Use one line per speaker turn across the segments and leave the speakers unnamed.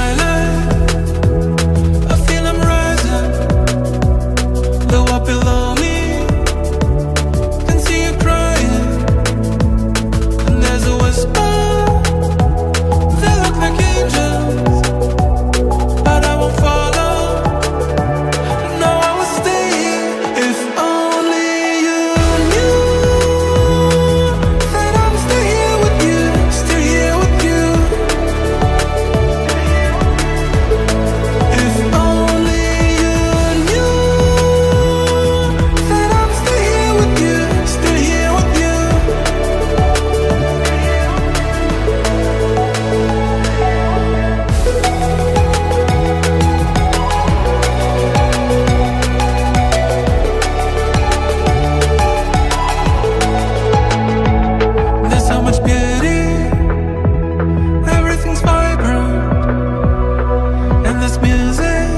my life. I feel I'm rising, low up below me. Can see you crying, and there's a whisper. They look like angels, but I won't follow. No, I will stay here. If only you knew that I'm still here with you, still here with you. If only you knew that I'm still here with you, still here with you. There's so much beauty, everything's vibrant, and there's music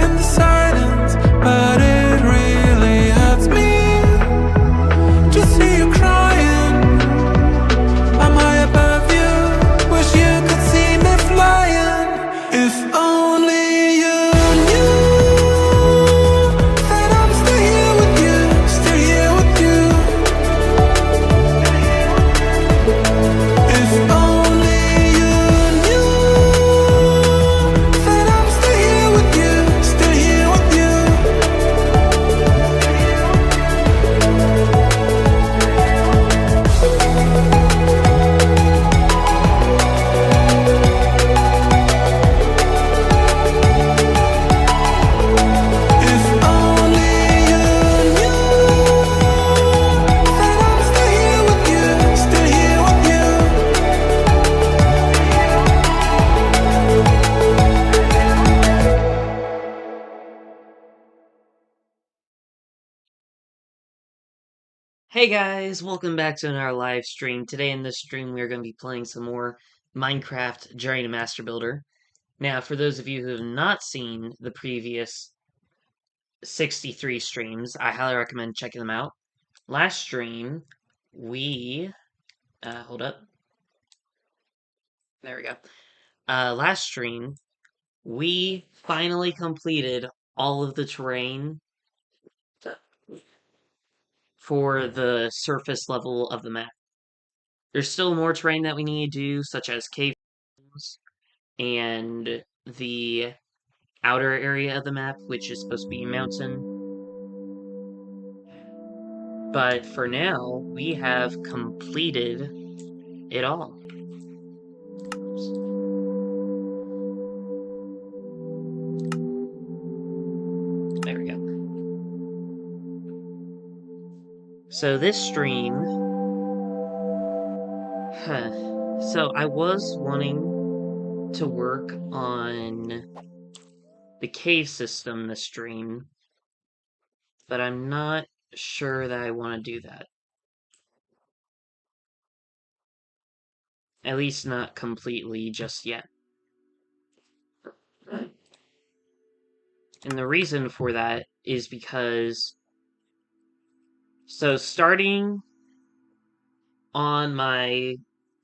in the silence, but it really hurts me to see you crying. I'm high above you, wish you could see me flying. If only you knew that I'm still here with you, still here with you. If only you knew that I'm still here with you, still here with you. If only you knew that I'm still here with you, still here with you.
Hey guys, welcome back to another live stream. Today in this stream we are going to be playing some more Minecraft Journey to Master Builder. Now, for those of you who have not seen the previous 63 streams, I highly recommend checking them out. Last stream, we... hold up. There we go. Last stream, we finally completed all of the terrain for the surface level of the map. There's still more terrain that we need to do, such as caves and the outer area of the map, which is supposed to be mountain. But for now, we have completed it all. There we go. So this stream... So I was wanting to work on the cave system this stream, but I'm not sure that I want to do that. At least not completely just yet. And the reason for that is because... So starting on my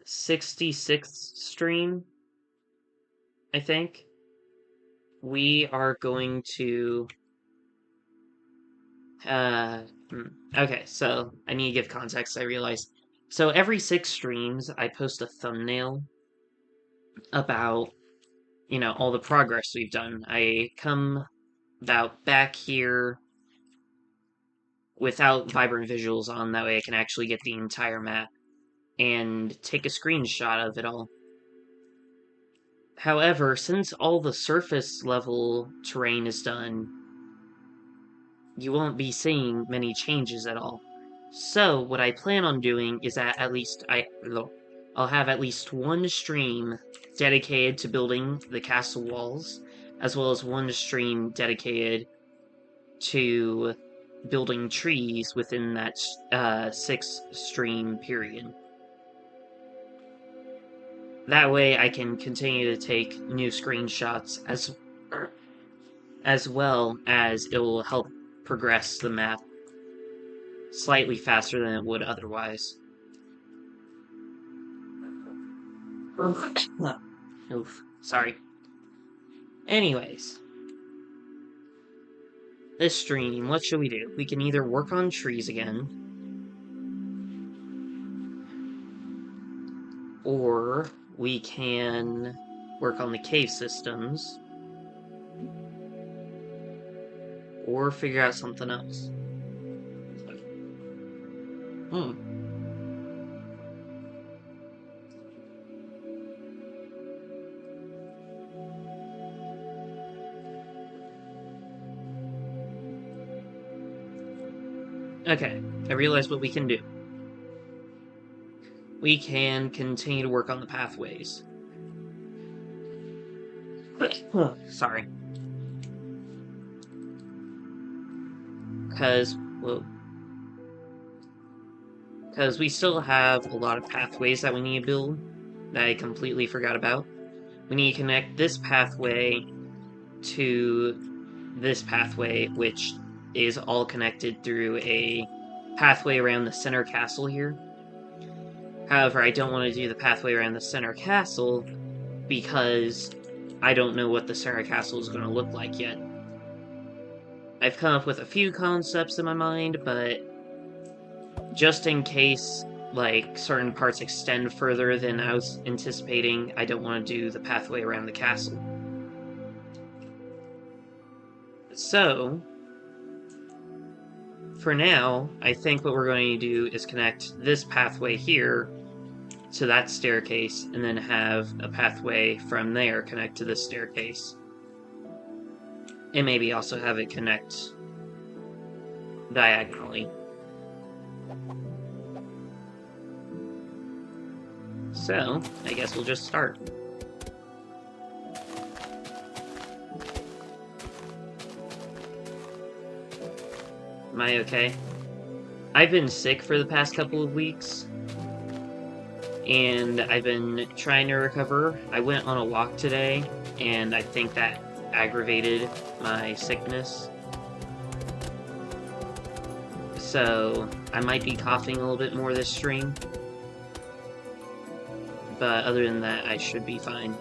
66th stream, I think, we are going to... okay, so I need to give context, I realize. So every 6 streams, I post a thumbnail about, you know, all the progress we've done. I come back here without vibrant visuals on, that way I can actually get the entire map and take a screenshot of it all. However, since all the surface level terrain is done, you won't be seeing many changes at all. So, what I plan on doing is that I'll have at least one stream dedicated to building the castle walls, as well as one stream dedicated to building trees within that 6 stream period. That way I can continue to take new screenshots as well as it will help progress the map slightly faster than it would otherwise. Oof, sorry. Anyways, this stream, what should we do? We can either work on trees again, or we can work on the cave systems, or figure out something else. Hmm. Okay, I realize what we can do. We can continue to work on the pathways. Sorry. Because, well, because we still have a lot of pathways that we need to build that I completely forgot about. We need to connect this pathway to this pathway, which is all connected through a pathway around the center castle here. However, I don't want to do the pathway around the center castle because I don't know what the center castle is going to look like yet. I've come up with a few concepts in my mind, but just in case, like, certain parts extend further than I was anticipating, I don't want to do the pathway around the castle. So, for now, I think what we're going to do is connect this pathway here to that staircase, and then have a pathway from there connect to this staircase. And maybe also have it connect diagonally. So, I guess we'll just start. Am I okay? I've been sick for the past couple of weeks, and I've been trying to recover. I went on a walk today, and I think that aggravated my sickness. So, I might be coughing a little bit more this stream. But other than that, I should be fine.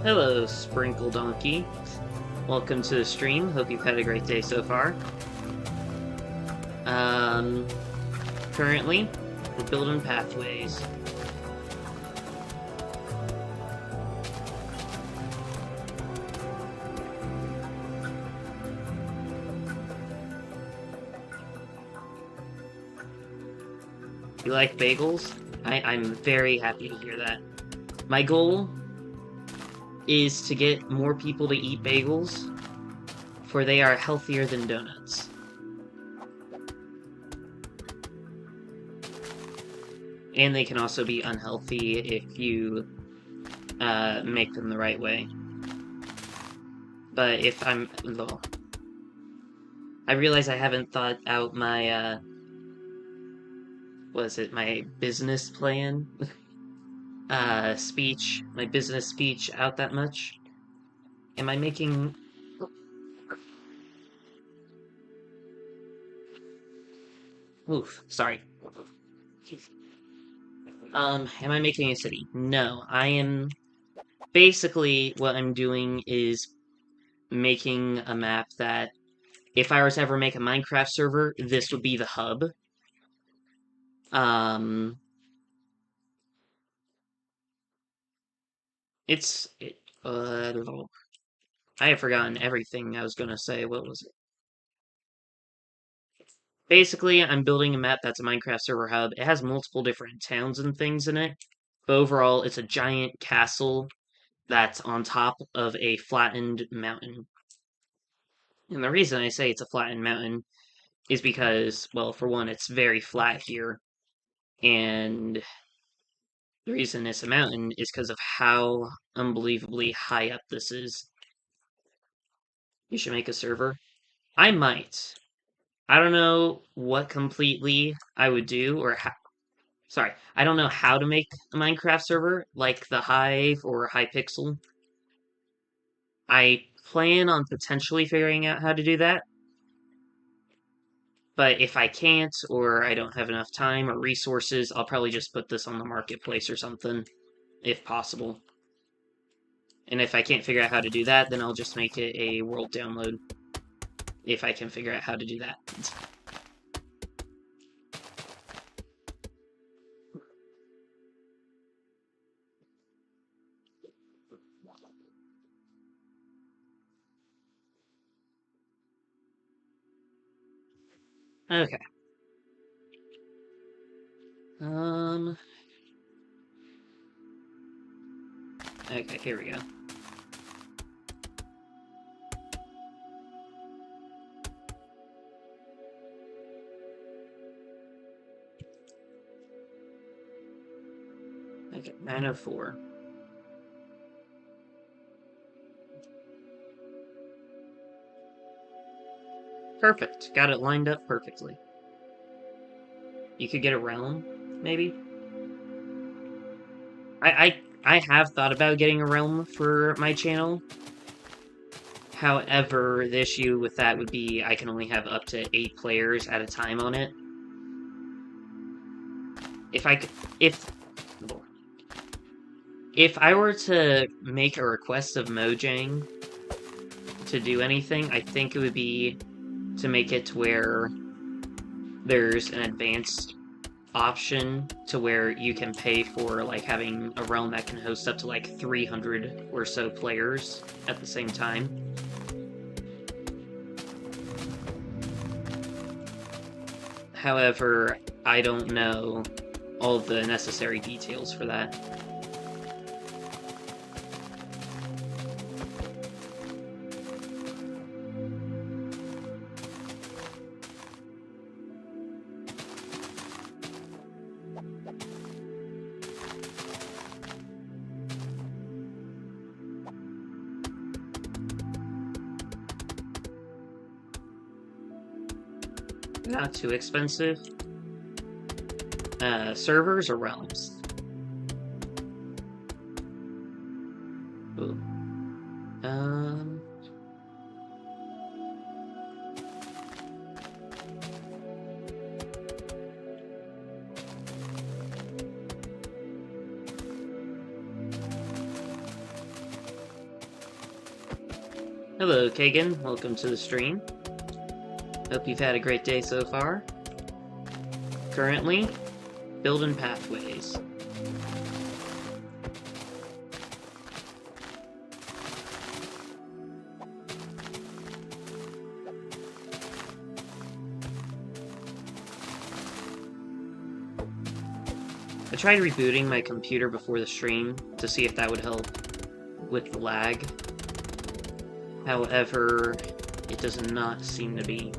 Hello, Sprinkle Donkey. Welcome to the stream. Hope you've had a great day so far. Currently, we're building pathways. You like bagels? I'm very happy to hear that. My goal is to get more people to eat bagels, for they are healthier than donuts. And they can also be unhealthy if you make them the right way. But if I'm... Well, I realize I haven't thought out my, my business plan? My business speech out that much. Am I making... Oof, sorry. Am I making a city? No, I am... Basically, what I'm doing is making a map that, if I were to ever make a Minecraft server, this would be the hub. I have forgotten everything I was gonna say. What was it? Basically, I'm building a map that's a Minecraft server hub. It has multiple different towns and things in it. But overall, it's a giant castle that's on top of a flattened mountain. And the reason I say it's a flattened mountain is because, well, for one, it's very flat here, and the reason it's a mountain is because of how unbelievably high up this is. You should make a server. I might. I don't know what completely I would do, or how. Sorry, I don't know how to make a Minecraft server, like the Hive or Hypixel. I plan on potentially figuring out how to do that. But if I can't, or I don't have enough time or resources, I'll probably just put this on the marketplace or something, if possible. And if I can't figure out how to do that, then I'll just make it a world download. If I can figure out how to do that. Okay. Okay, here we go. Okay, 904. Perfect. Got it lined up perfectly. You could get a realm, maybe? I have thought about getting a realm for my channel. However, the issue with that would be I can only have up to 8 players at a time on it. If I were to make a request of Mojang to do anything, I think it would be to make it to where there's an advanced option to where you can pay for like having a realm that can host up to like 300 or so players at the same time. However, I don't know all the necessary details for that. Not too expensive. Servers or realms? Ooh. Hello, Kagan. Welcome to the stream. Hope you've had a great day so far. Currently, building pathways. I tried rebooting my computer before the stream to see if that would help with the lag. However, it does not seem to be.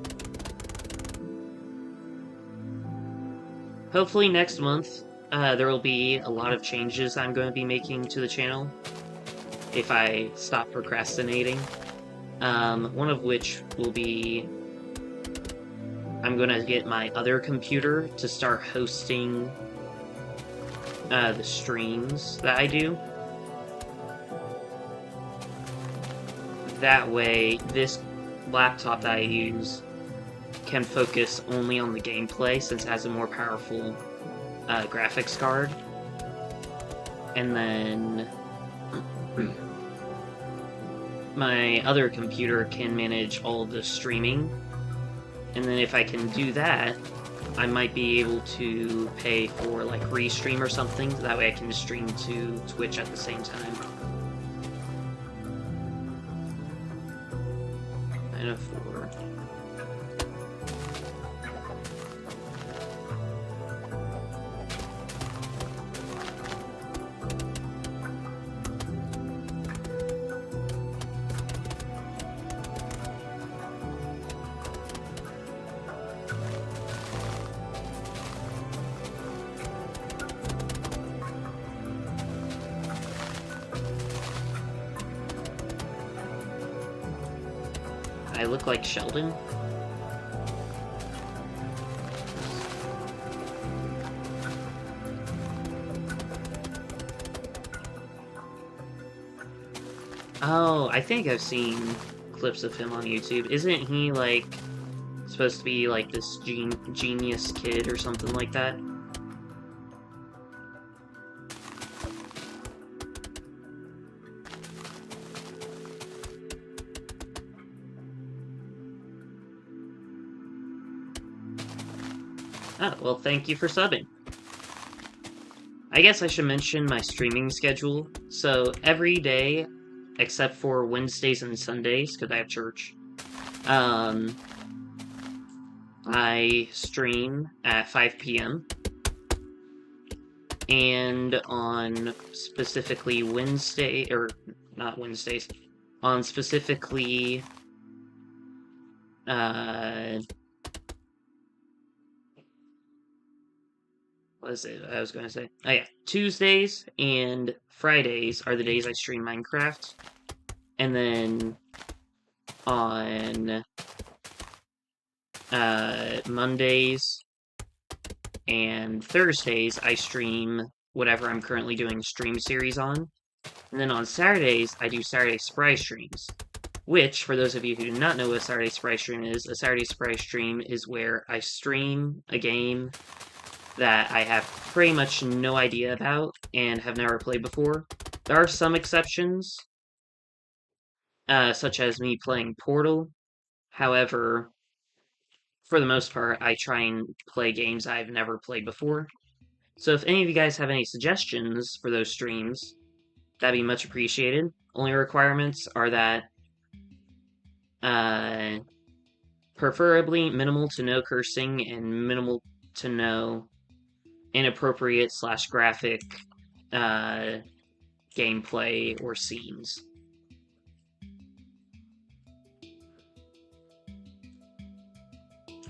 Hopefully next month, there will be a lot of changes I'm going to be making to the channel if I stop procrastinating. One of which will be I'm going to get my other computer to start hosting the streams that I do. That way, this laptop that I use can focus only on the gameplay since it has a more powerful graphics card. And then my other computer can manage all the streaming. And then if I can do that, I might be able to pay for like Restream or something. That way I can stream to Twitch at the same time. 904. I look like Sheldon? Oh, I think I've seen clips of him on YouTube. Isn't he, like, supposed to be, like, this genius kid or something like that? Oh, well, thank you for subbing. I guess I should mention my streaming schedule. So, every day, except for Wednesdays and Sundays, because I have church, I stream at 5 p.m. And on specifically Wednesday, or not Wednesdays, on specifically, what is it I was going to say? Oh yeah, Tuesdays and Fridays are the days I stream Minecraft. And then on Mondays and Thursdays, I stream whatever I'm currently doing a stream series on. And then on Saturdays, I do Saturday Surprise streams. Which, for those of you who do not know what a Saturday Surprise stream is, a Saturday Surprise stream is where I stream a game that I have pretty much no idea about and have never played before. There are some exceptions, such as me playing Portal. However, for the most part, I try and play games I've never played before. So if any of you guys have any suggestions for those streams, that'd be much appreciated. Only requirements are that preferably minimal to no cursing and minimal to no inappropriate / graphic gameplay or scenes.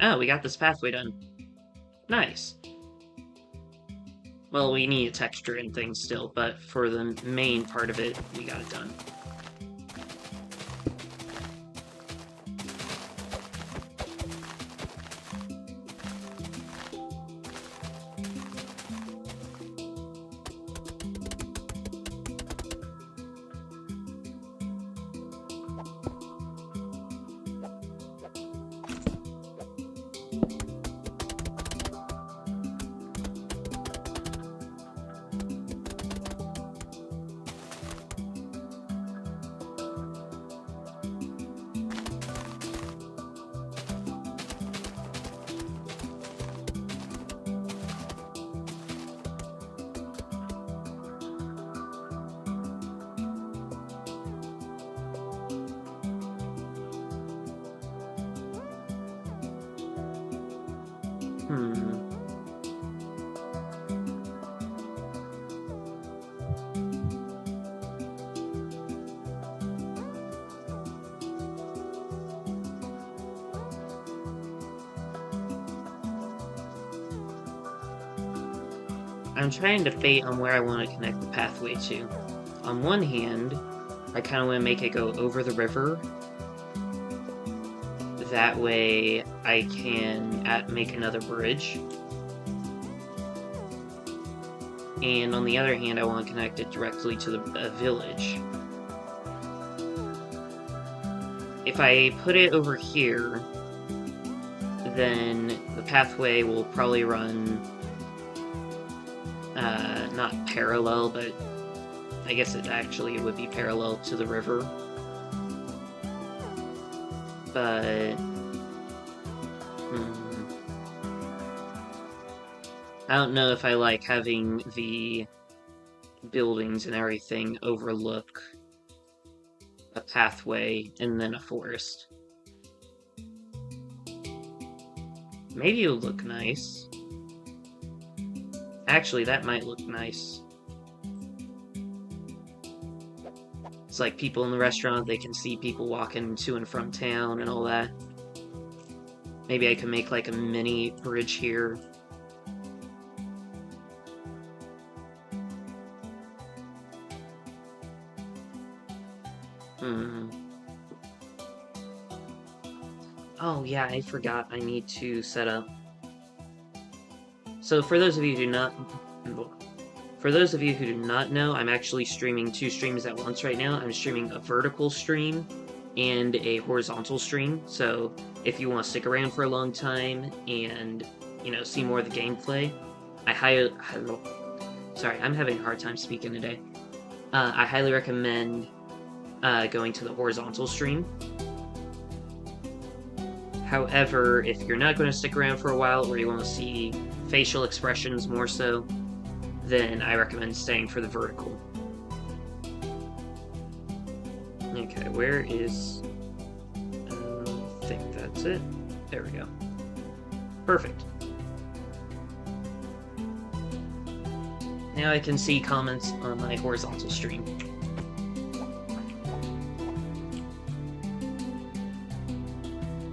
Oh, we got this pathway done. Nice. Well, we need a texture and things still, but for the main part of it, we got it done. I'm trying to debate on where I want to connect the pathway to. On one hand, I kind of want to make it go over the river. That way I can make another bridge. And on the other hand, I want to connect it directly to the village. If I put it over here, then the pathway will probably run not parallel, but I guess it actually would be parallel to the river. But I don't know if I like having the buildings and everything overlook a pathway and then a forest. Maybe it'll look nice. Actually, that might look nice. It's like people in the restaurant, they can see people walking to and from town and all that. Maybe I can make like a mini bridge here. Oh yeah, I forgot. I need to set up. So for those of you who do not know, I'm actually streaming 2 streams at once right now. I'm streaming a vertical stream and a horizontal stream. So if you want to stick around for a long time and, you know, see more of the gameplay, sorry, I'm having a hard time speaking today. I highly recommend going to the horizontal stream. However, if you're not going to stick around for a while, or you want to see facial expressions more so, then I recommend staying for the vertical. Okay, where is... I think that's it. There we go. Perfect. Now I can see comments on my horizontal stream.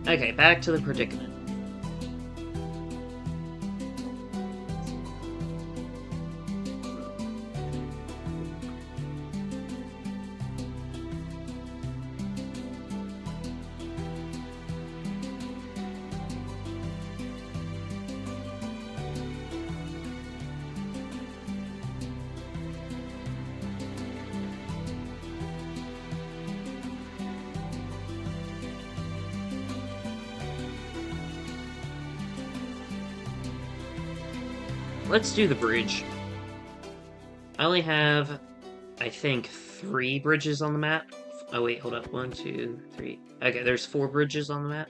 Okay, back to the predicament. Let's do the bridge. I only have, I think, 3 bridges on the map. Oh wait, hold up. 1, 2, 3. Okay, there's 4 bridges on the map.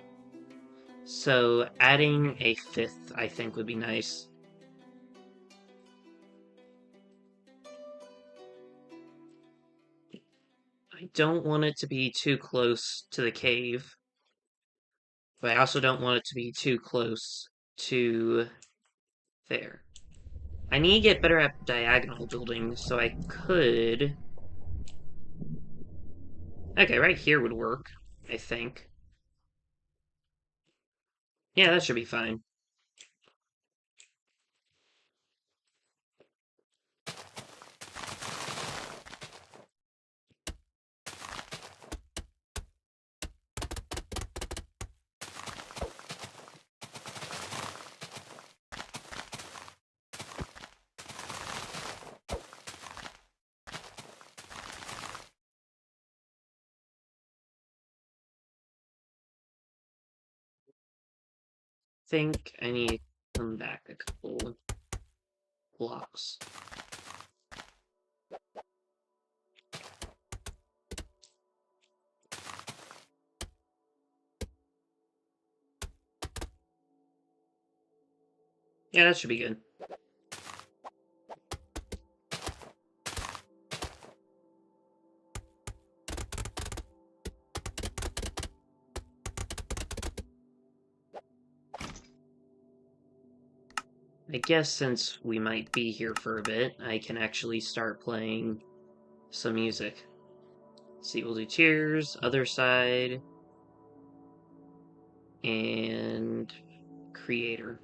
So adding a 5th, I think, would be nice. I don't want it to be too close to the cave. But I also don't want it to be too close to there. I need to get better at diagonal building, so I could... Okay, right here would work, I think. Yeah, that should be fine. Think I need to come back a couple blocks. Yeah, that should be good. I guess since we might be here for a bit, I can actually start playing some music. Let's see, we'll do Tears, Other Side, and Creator.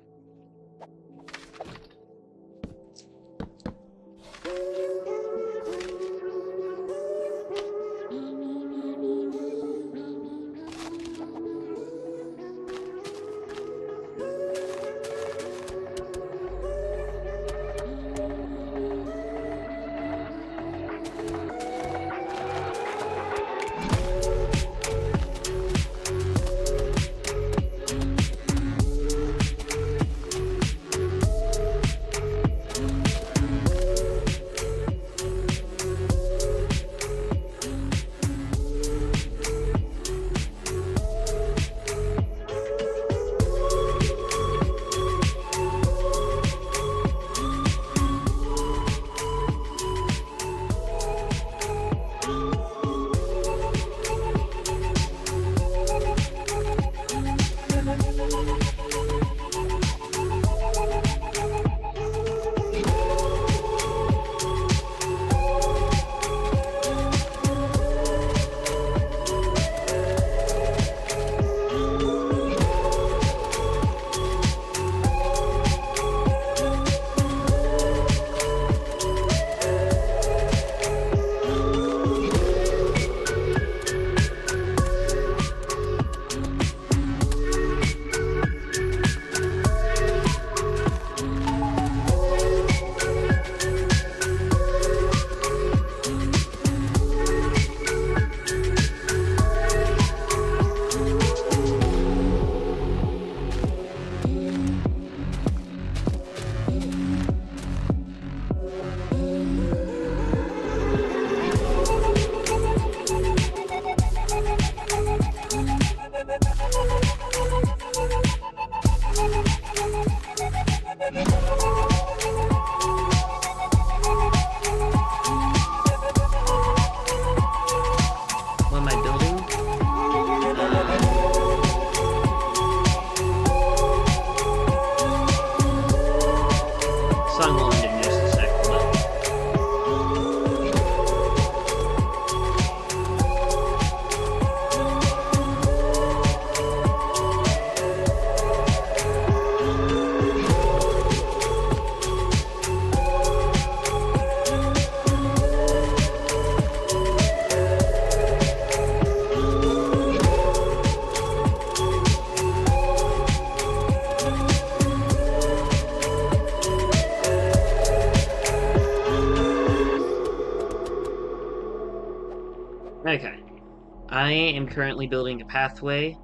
I am currently building a pathway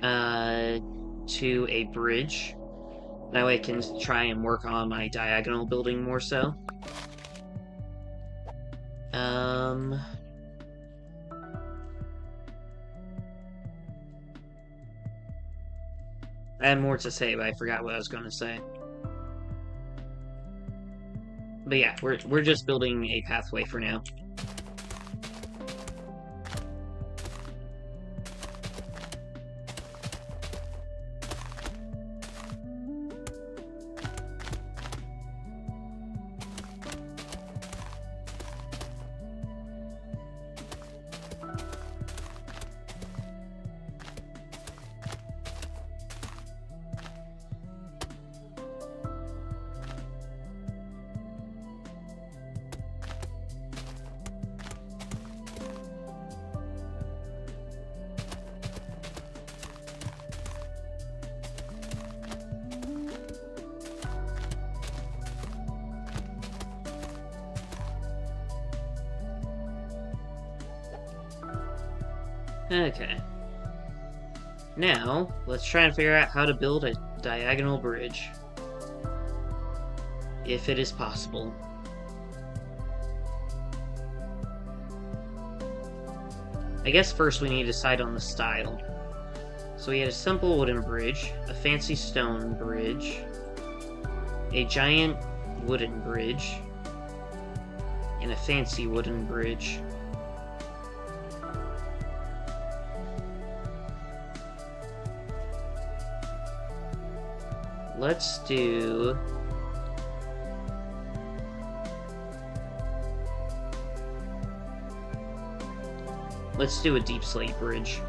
to a bridge. That way I can try and work on my diagonal building more so. I had more to say, but I forgot what I was going to say. But yeah, we're just building a pathway for now. Okay. Now, let's try and figure out how to build a diagonal bridge. If it is possible. I guess first we need to decide on the style. So we had a simple wooden bridge, a fancy stone bridge, a giant wooden bridge, and a fancy wooden bridge. Let's do... Let's do a deep slate bridge.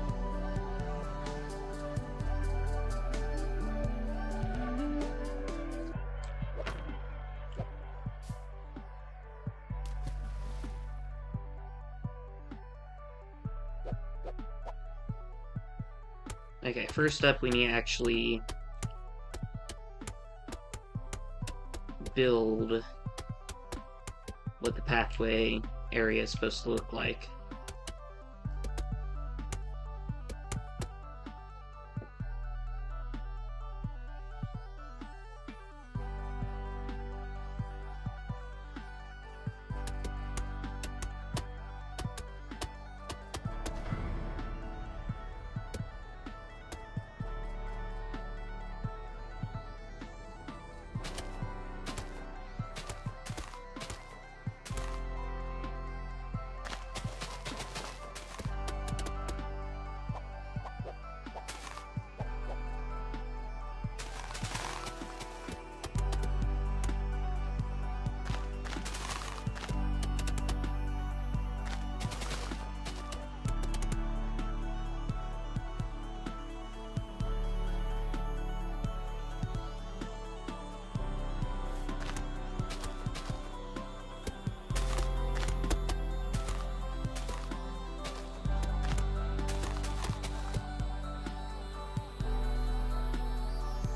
Okay, first up we need to actually build what the pathway area is supposed to look like.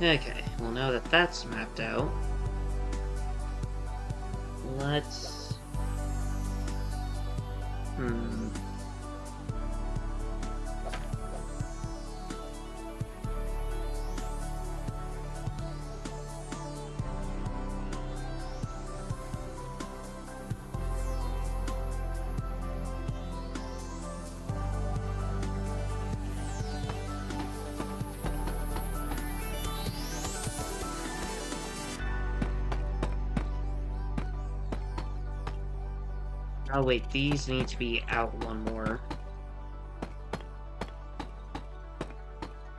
Okay, well now that that's mapped out, let's... Oh wait, these need to be out one more.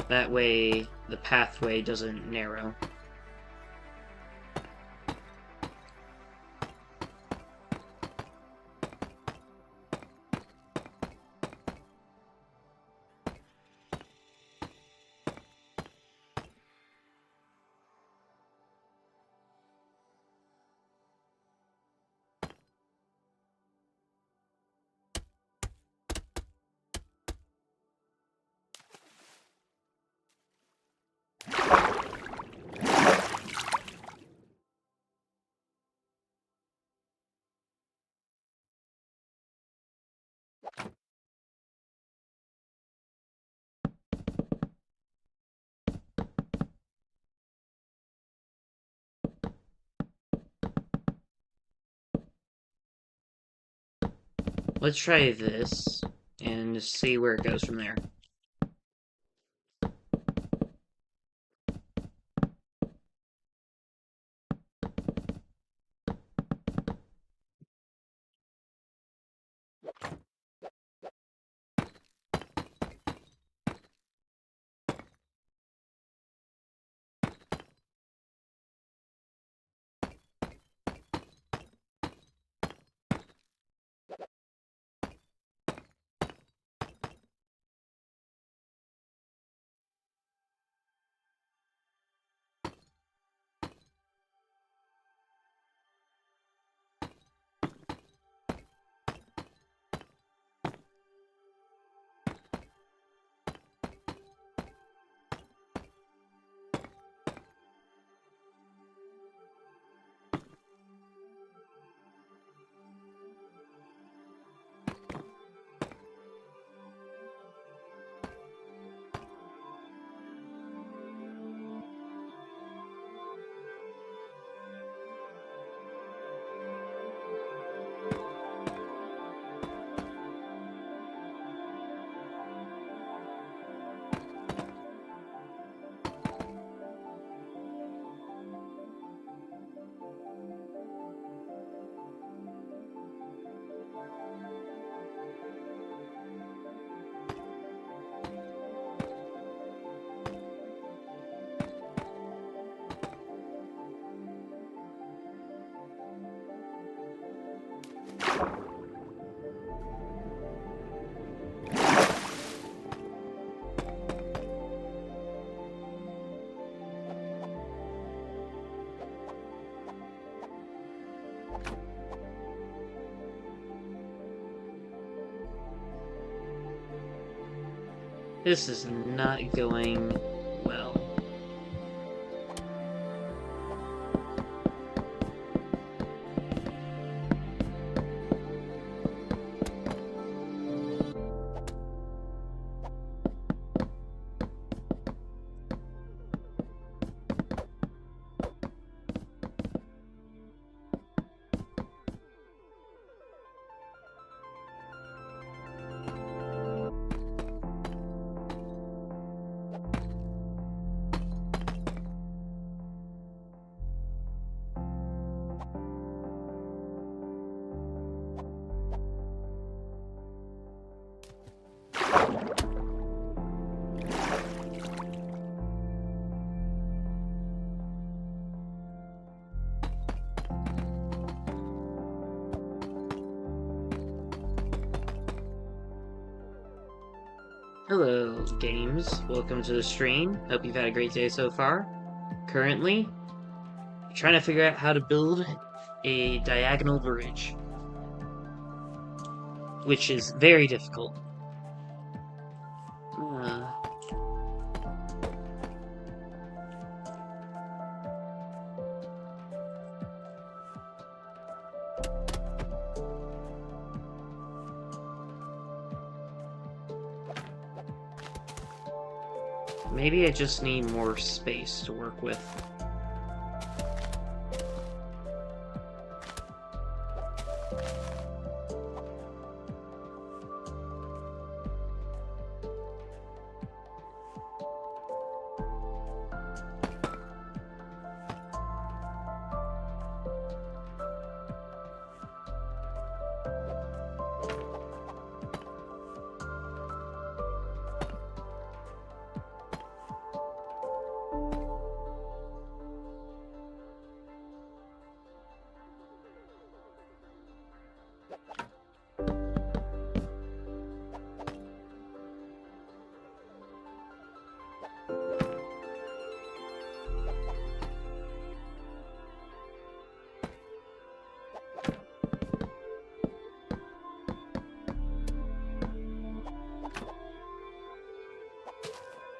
That way the pathway doesn't narrow. Let's try this and see where it goes from there. This is not going well. Hello, games. Welcome to the stream. Hope you've had a great day so far. Currently, trying to figure out how to build a diagonal bridge, which is very difficult. Maybe I just need more space to work with.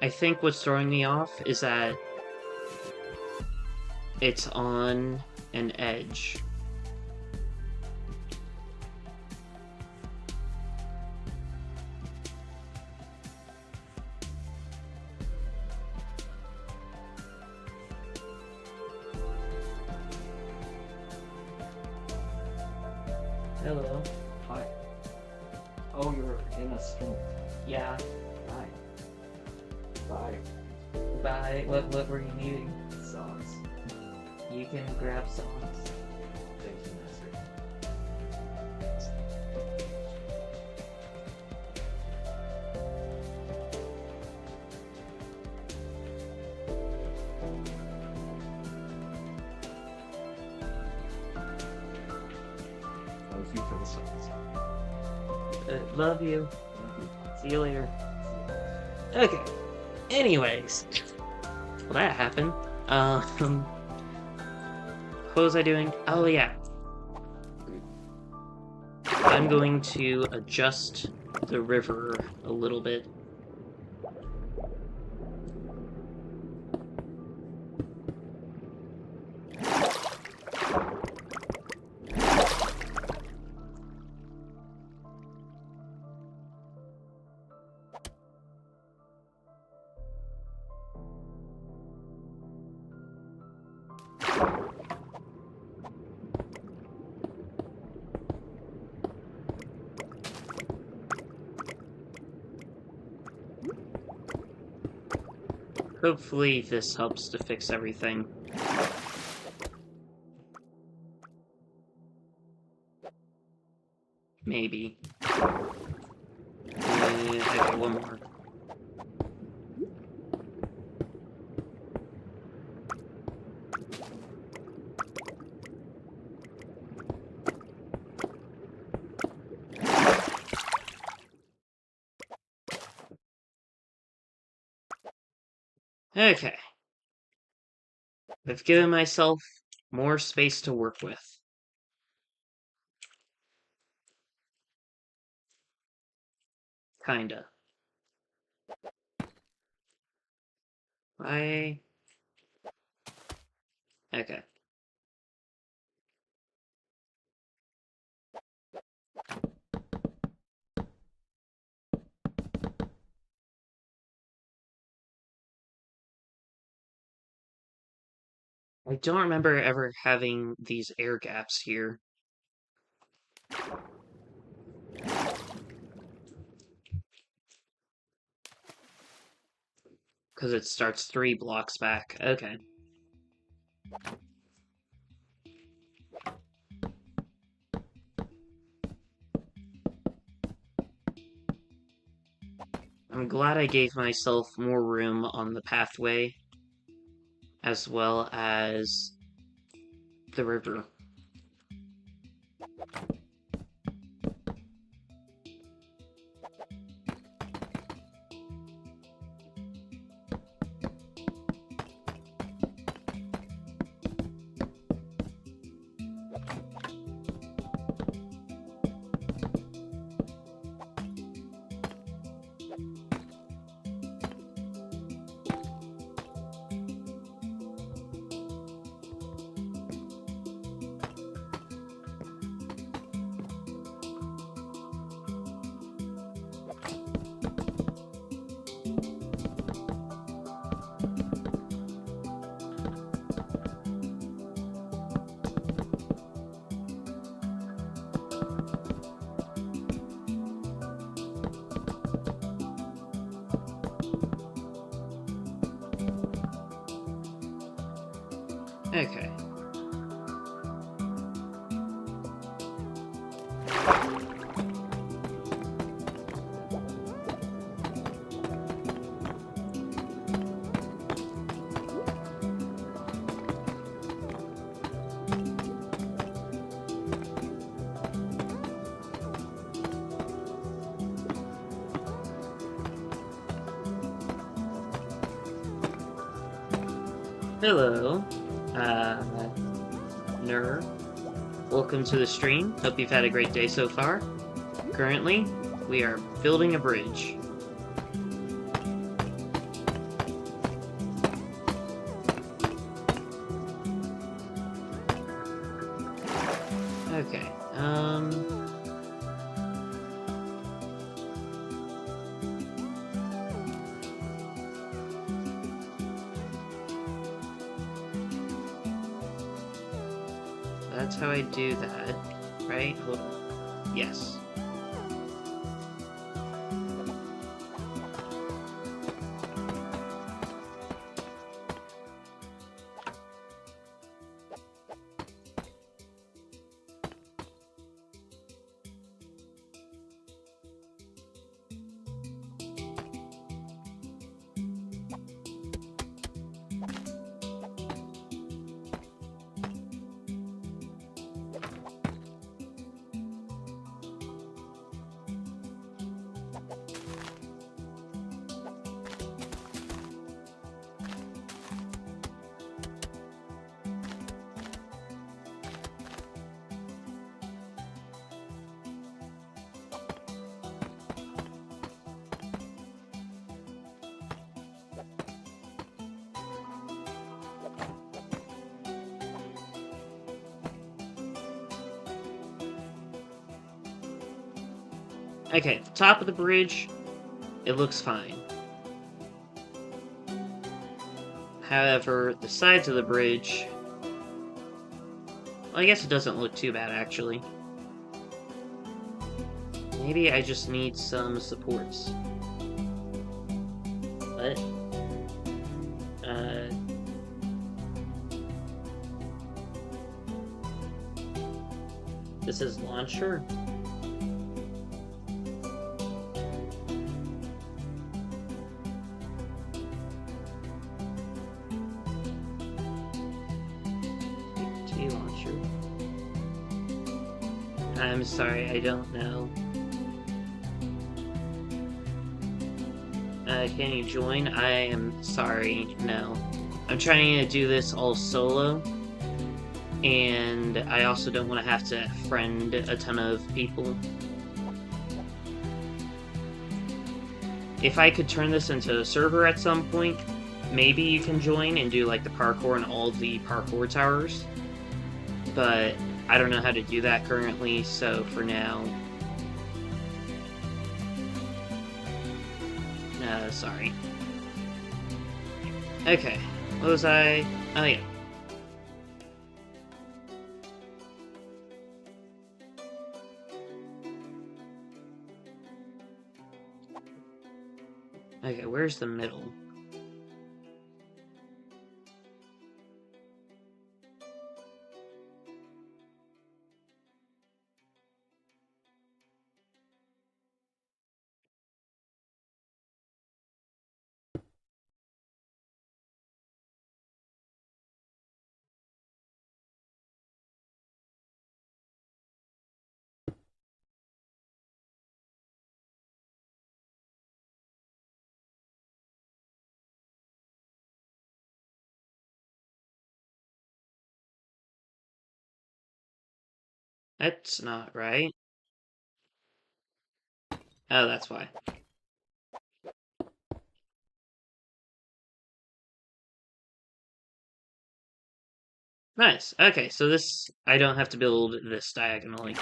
I think what's throwing me off is that it's on an edge. Hello.
Hi. Oh, you're in a storm.
Yeah.
Hi. Bye.
Bye. What were you needing?
Songs.
You can grab songs.
BagelMaster. Thank you for the songs.
Love you.
Thank you.
See you later. Okay. Anyways. Well, that happened. What was I doing? Oh, yeah. I'm going to adjust the river a little bit. Hopefully this helps to fix everything. Maybe. Okay, one more. Okay. I've given myself more space to work with. Kinda. Okay. I don't remember ever having these air gaps here. Because it starts 3 blocks back. Okay. I'm glad I gave myself more room on the pathway, as well as the river. Okay. Hello, Ner. Welcome to the stream. Hope you've had a great day so far. Currently, we are building a bridge. Okay, that's how I do that, right? Hold on. Yes. Okay, top of the bridge, it looks fine. However, the sides of the bridge... Well, I guess it doesn't look too bad, actually. Maybe I just need some supports. But... This is launcher? Launcher. I'm sorry, I don't know. Can you join? I am sorry, no. I'm trying to do this all solo, and I also don't want to have to friend a ton of people. If I could turn this into a server at some point, maybe you can join and do like the parkour and all the parkour towers. But I don't know how to do that currently, so for now... sorry. Okay, what was I... Oh yeah. Okay, where's the middle? That's not right. Oh, that's why. Nice. Okay, so this... I don't have to build this diagonally.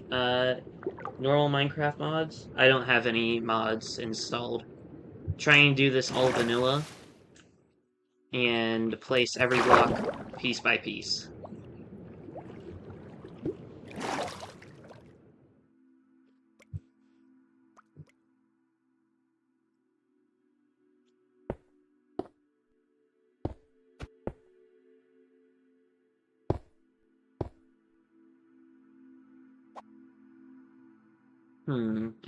Normal Minecraft mods? I don't have any mods installed. Try and do this all vanilla. And place every block piece by piece.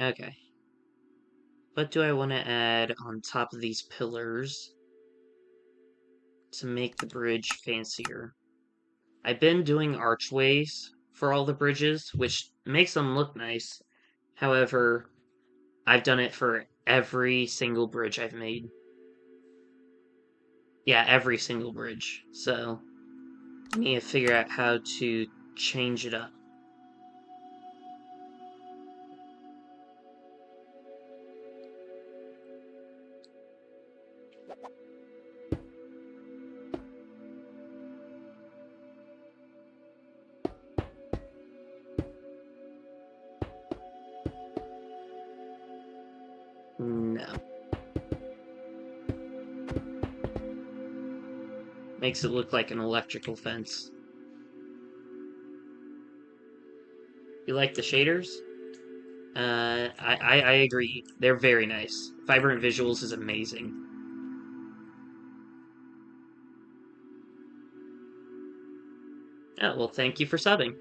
Okay. What do I want to add on top of these pillars to make the bridge fancier? I've been doing archways for all the bridges, which makes them look nice. However, I've done it for every single bridge I've made. Yeah, every single bridge. So, I need to figure out how to change it up. No. Makes it look like an electrical fence. You like the shaders? I agree. They're very nice. Vibrant Visuals is amazing. Oh, well, thank you for subbing.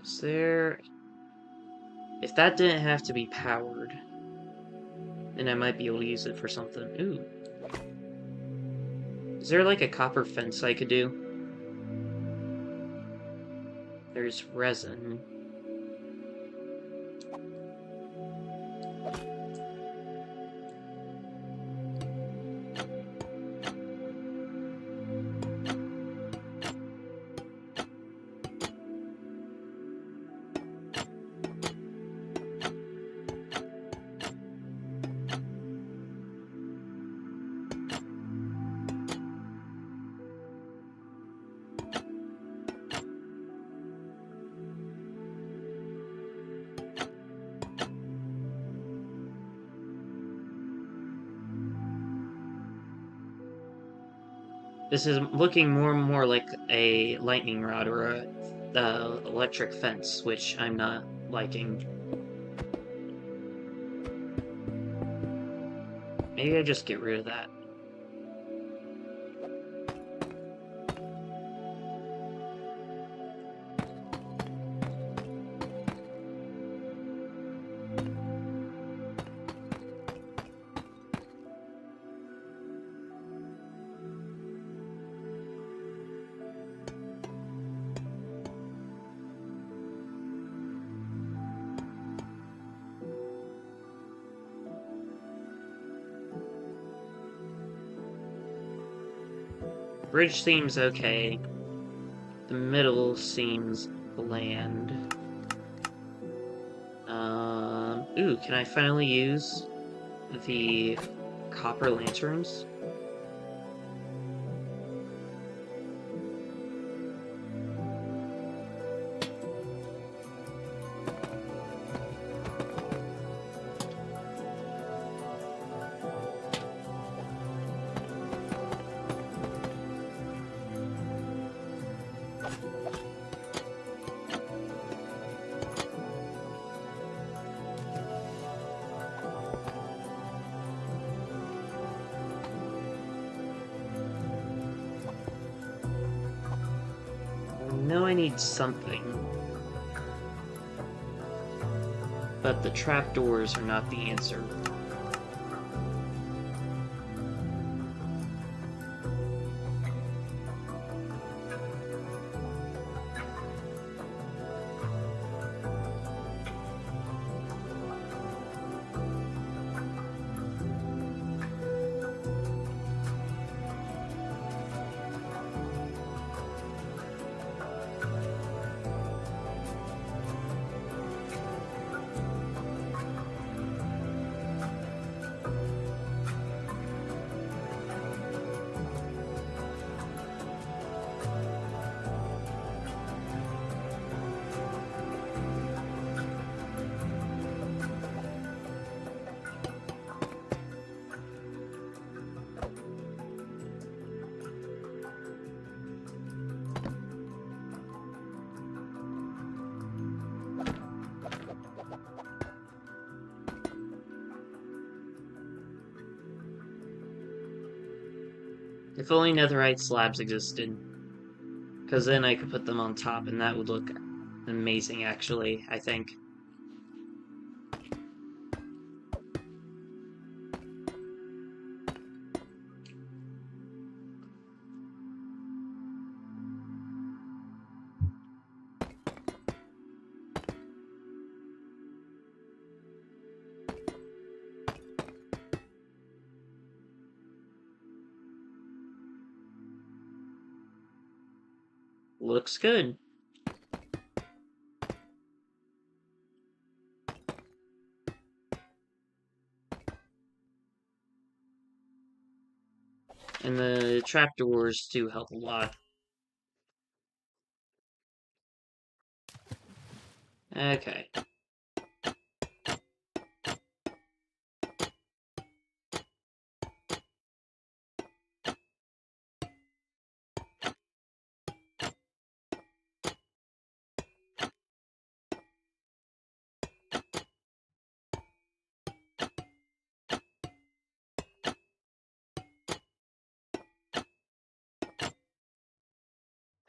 Is there... If that didn't have to be powered, then I might be able to use it for something. Ooh. Is there like a copper fence I could do? There's resin. This is looking more and more like a lightning rod or a electric fence, which I'm not liking. Maybe I just get rid of that. Bridge seems okay. The middle seems bland. Ooh, can I finally use the copper lanterns? I need something. But the trapdoors are not the answer. If only netherite slabs existed. Because then I could put them on top and that would look amazing, actually, I think. Looks good. And the trapdoors do help a lot. Okay.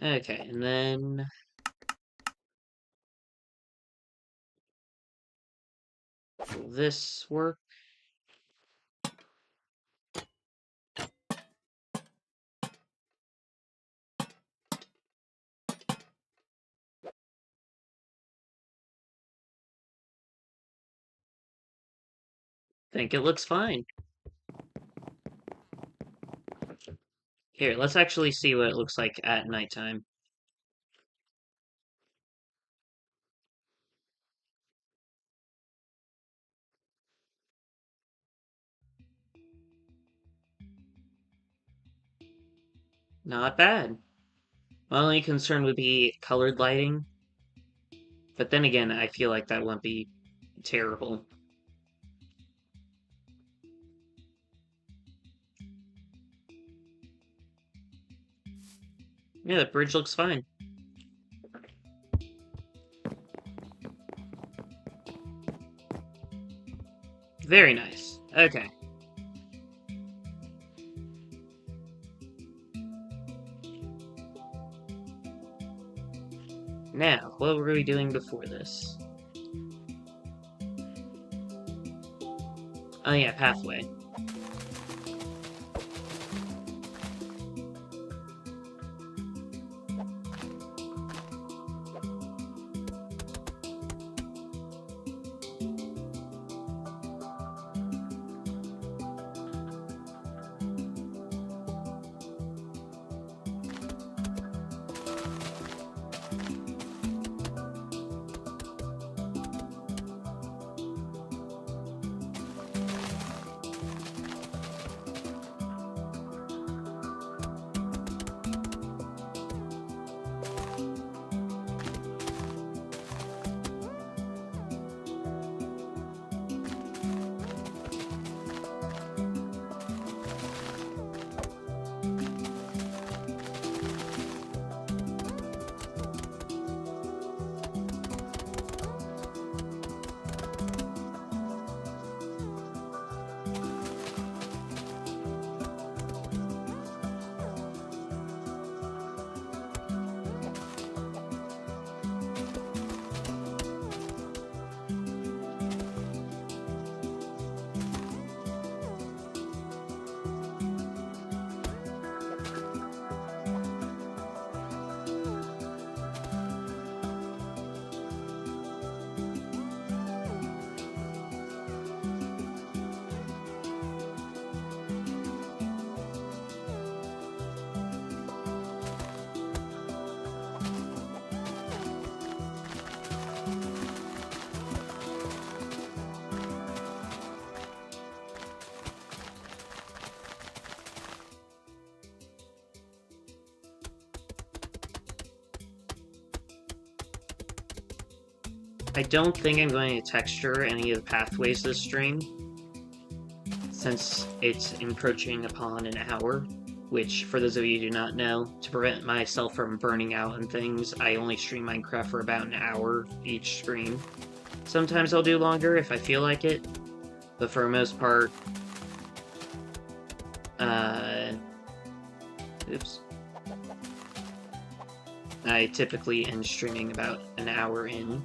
Okay, and then... will this work? Think it looks fine. Here, let's actually see what it looks like at nighttime. Not bad. My only concern would be colored lighting. But then again, I feel like that wouldn't be terrible. Yeah, the bridge looks fine. Very nice. Okay. Now, what were we doing before this? Oh yeah, pathway. I don't think I'm going to texture any of the pathways this stream, since it's encroaching upon an hour, which, for those of you who do not know, to prevent myself from burning out and things, I only stream Minecraft for about an hour each stream. Sometimes I'll do longer if I feel like it, but for the most part, oops. I typically end streaming about an hour in.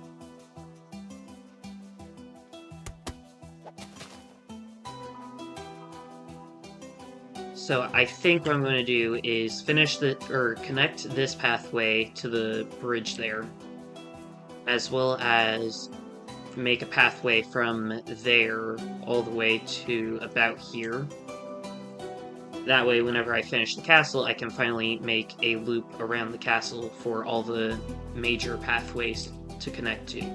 So I think what I'm going to do is connect this pathway to the bridge there, as well as make a pathway from there all the way to about here. That way, whenever I finish the castle, I can finally make a loop around the castle for all the major pathways to connect to.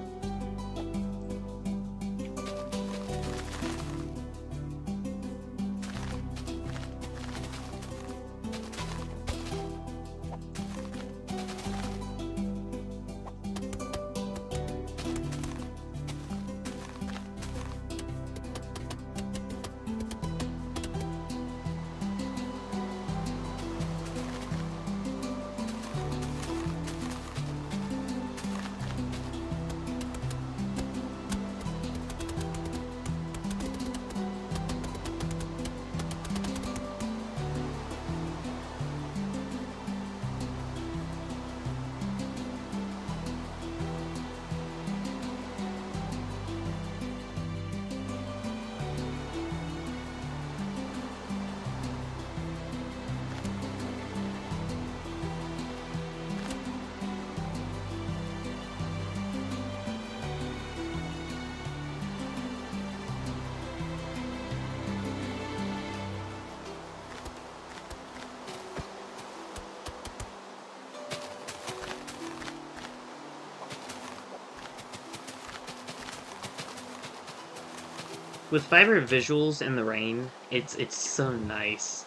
With vibrant visuals in the rain, it's so nice.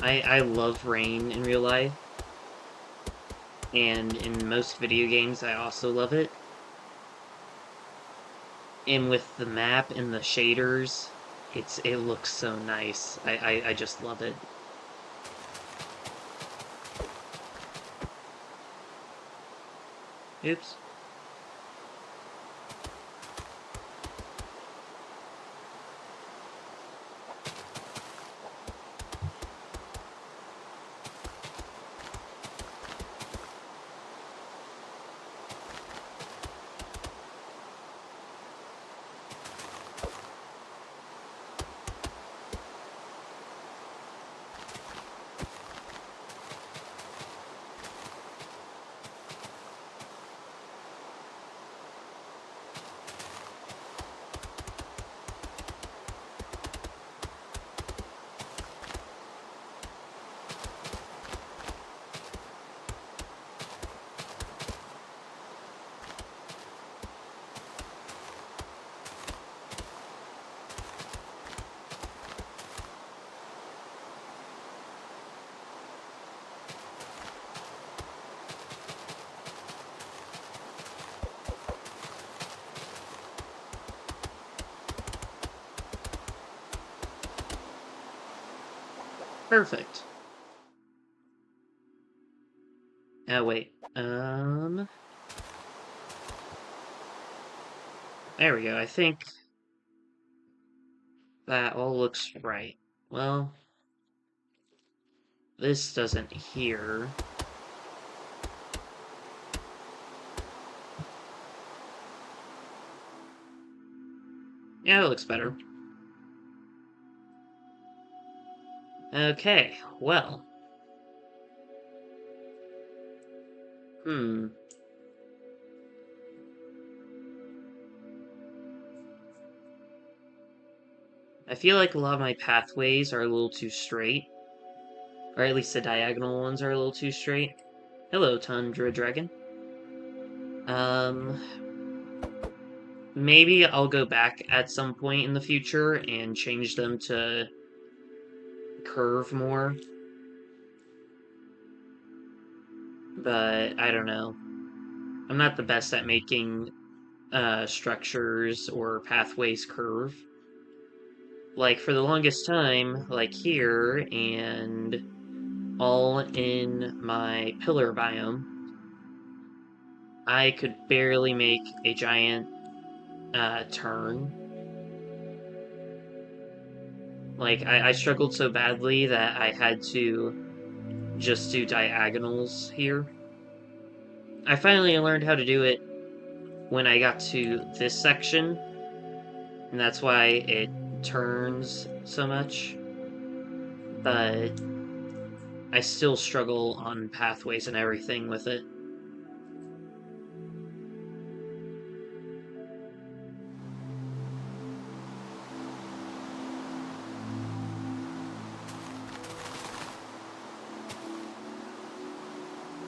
I love rain in real life. And in most video games, I also love it. And with the map and the shaders, it looks so nice. I just love it. Oops. Perfect. Oh, wait. There we go. I think that all looks right. Well, this doesn't here. Yeah, it looks better. Okay, well. I feel like a lot of my pathways are a little too straight. Or at least the diagonal ones are a little too straight. Hello, Tundra Dragon. Maybe I'll go back at some point in the future and change them to curve more. But I don't know. I'm not the best at making structures or pathways curve. Like, for the longest time, like here, and all in my pillar biome, I could barely make a giant turn. Like, I struggled so badly that I had to just do diagonals here. I finally learned how to do it when I got to this section, and that's why it turns so much. But I still struggle on pathways and everything with it.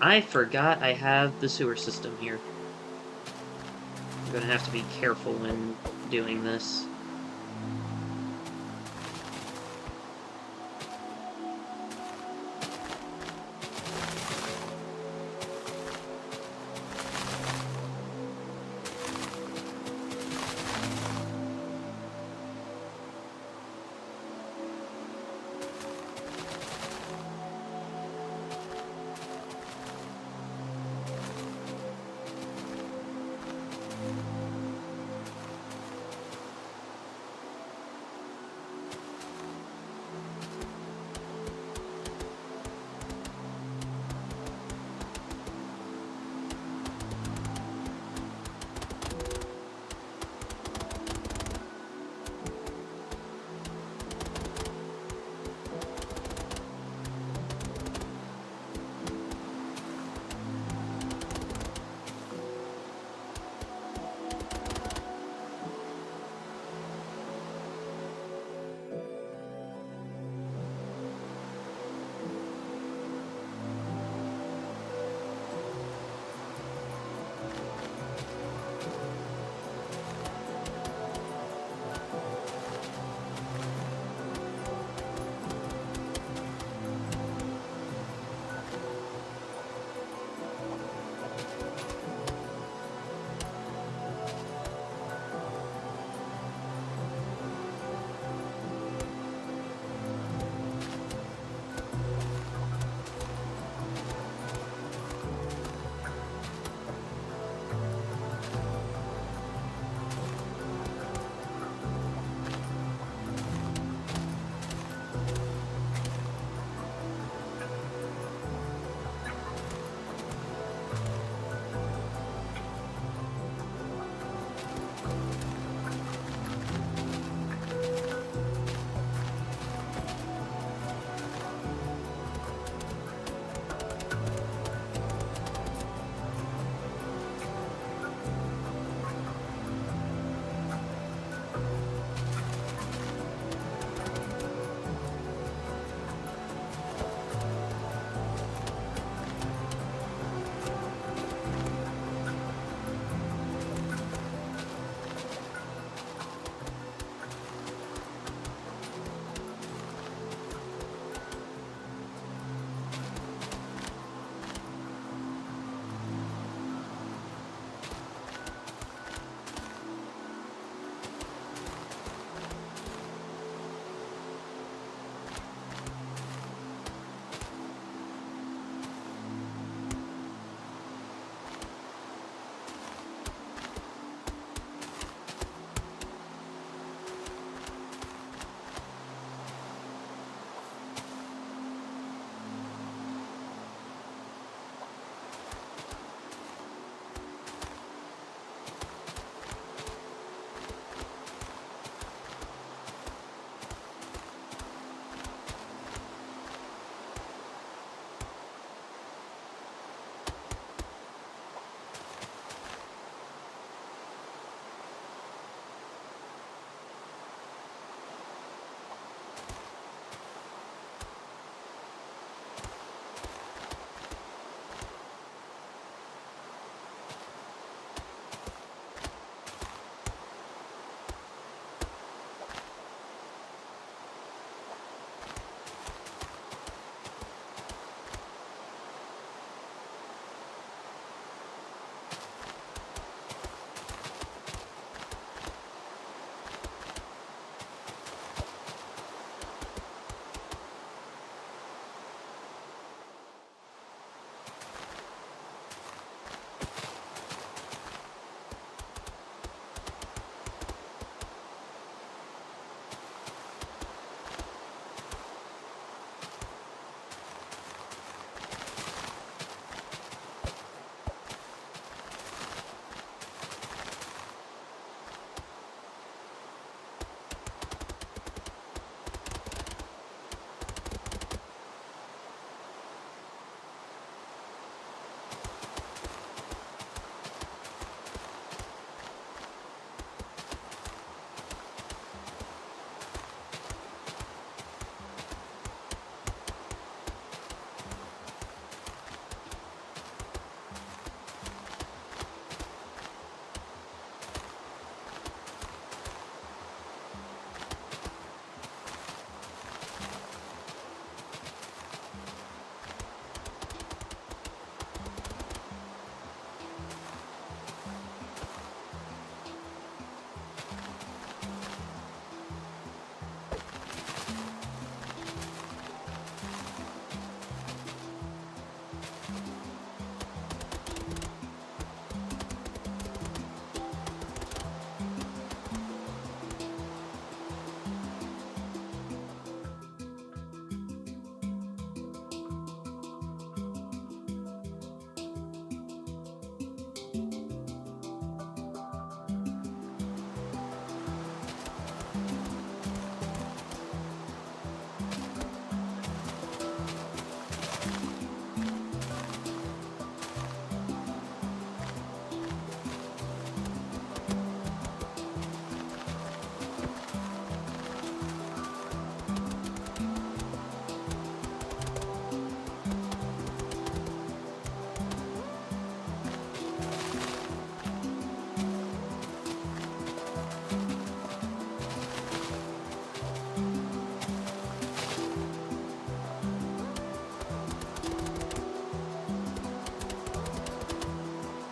I forgot I have the sewer system here. I'm gonna have to be careful when doing this.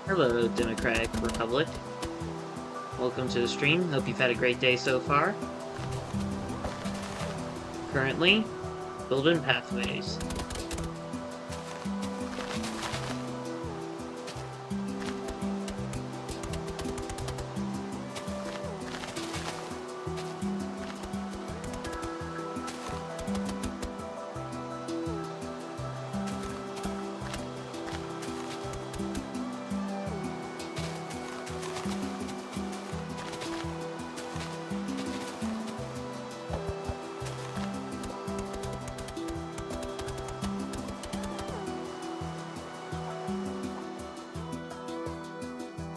Hello, Democratic Republic. Welcome to the stream. Hope you've had a great day so far. Currently, building pathways.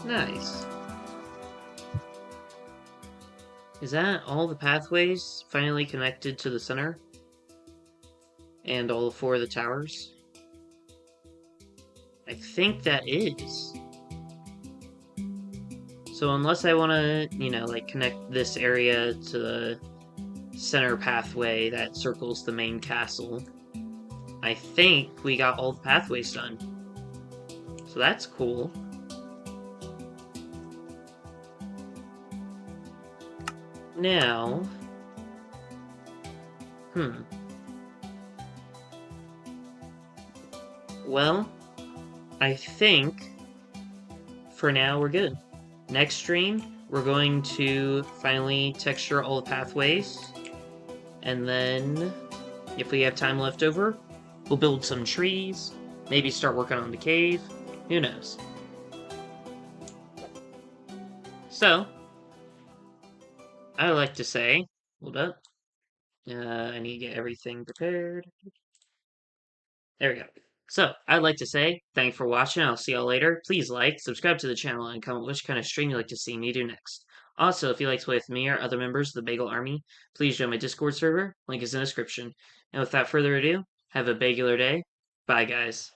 Nice. Is that all the pathways finally connected to the center? And all four of the towers? I think that is. So unless I want to, like connect this area to the center pathway that circles the main castle, I think we got all the pathways done. So that's cool. Now, well, I think for now we're good. Next stream, we're going to finally texture all the pathways, and then if we have time left over, we'll build some trees, maybe start working on the cave, who knows. So, I like to say, hold up, I need to get everything prepared. There we go. So, I'd like to say, thanks for watching, I'll see y'all later. Please like, subscribe to the channel, and comment which kind of stream you'd like to see me do next. Also, if you'd like to play with me or other members of the Bagel Army, please join my Discord server, link is in the description. And without further ado, have a bagular day. Bye, guys.